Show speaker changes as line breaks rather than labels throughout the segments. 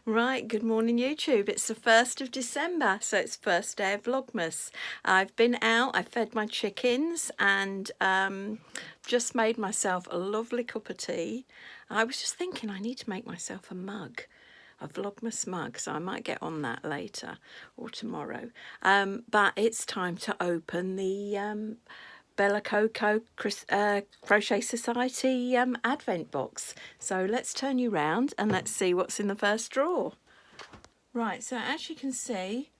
Right, good morning YouTube. It's the 1st of December, so it's first day of Vlogmas. I've been out, I fed my chickens and just made myself a lovely cup of tea. I was just thinking I need to make myself a mug, a Vlogmas mug, so I might get on that later or tomorrow. But it's time to open the Coco Crochet Society Advent Box. So let's turn you round and let's see what's in the first drawer. Right, so as you can see,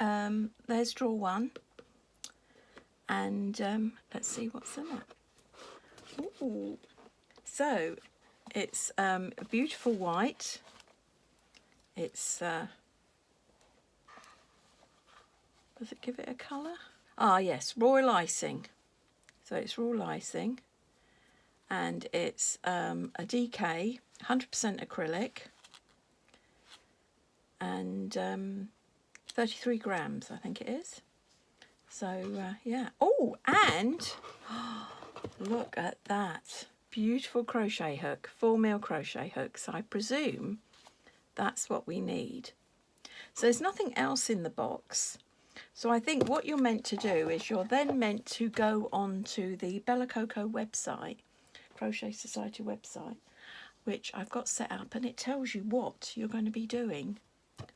there's drawer one, and let's see what's in it. Ooh. So it's a beautiful white. It's does it give it a colour? Ah yes, royal icing. So it's royal icing, and it's a DK, 100% acrylic, and 33 grams I think it is. So yeah. Oh, and look at that beautiful crochet hook, 4mm crochet hooks. I presume that's what we need. So there's nothing else in the box. So I think what you're meant to do is you're then meant to go on to the Coco website, Crochet Society website, which I've got set up, and it tells you what you're going to be doing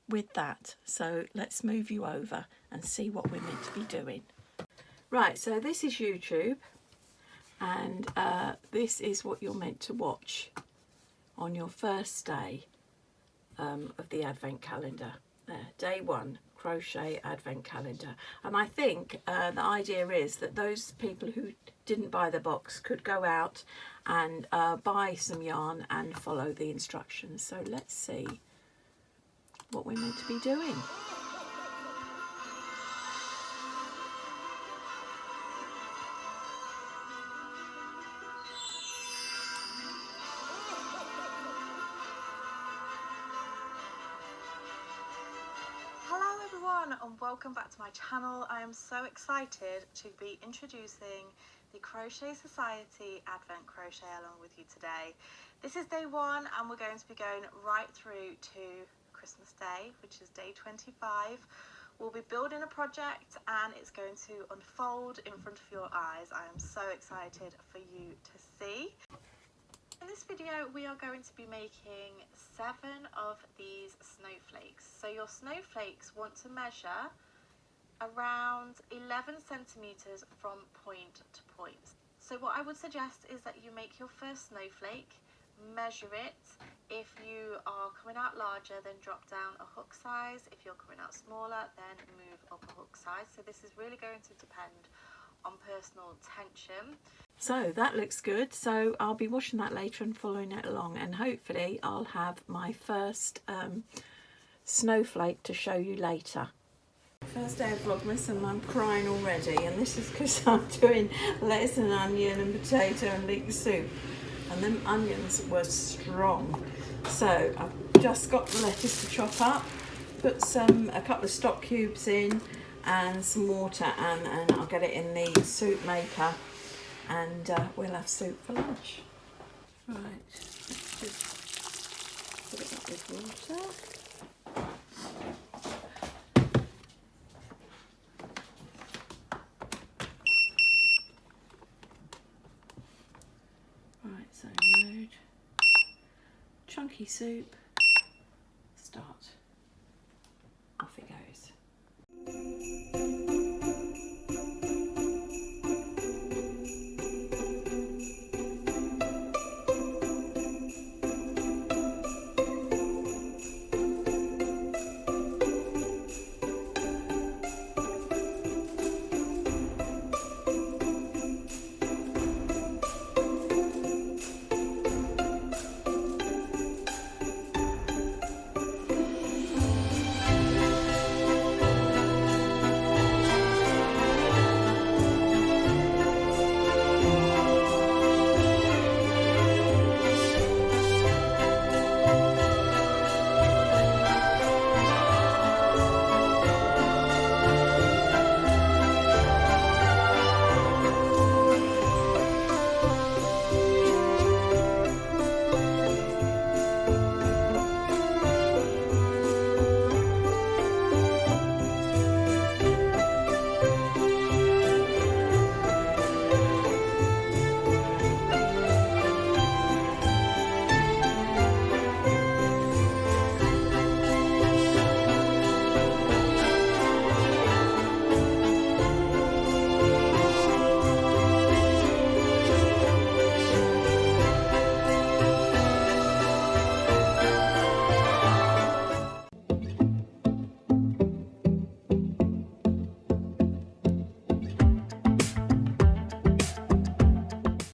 with that. So let's move you over and see what we're meant to be doing. Right, so this is YouTube, and this is what you're meant to watch on your first day of the Advent calendar. There, day one, crochet Advent calendar. And I think the idea is that those people who didn't buy the box could go out and buy some yarn and follow the instructions. So let's see what we're meant to be doing.
Hello everyone and welcome back to my channel. I am so excited to be introducing the Crochet Society Advent Crochet along with you today. This is day one and we're going to be going right through to Christmas Day, which is day 25. We'll be building a project and it's going to unfold in front of your eyes. I am so excited for you to see. In this video we are going to be making 7 of these snowflakes. So your snowflakes want to measure around 11 centimeters from point to point. So what I would suggest is that you make your first snowflake, measure it. If you are coming out larger, then drop down a hook size. If you're coming out smaller, then move up a hook size. So this is really going to depend on personal tension.
So that looks good. So I'll be watching that later and following it along, and hopefully I'll have my first snowflake to show you later. First day of Vlogmas and I'm crying already, and this is because I'm doing lettuce and onion and potato and leek soup, and them onions were strong. So I've just got the lettuce to chop up, put a couple of stock cubes in and some water, and I'll get it in the soup maker, and we'll have soup for lunch. Right, let's just put it up with water. Right, so mode, chunky soup, start.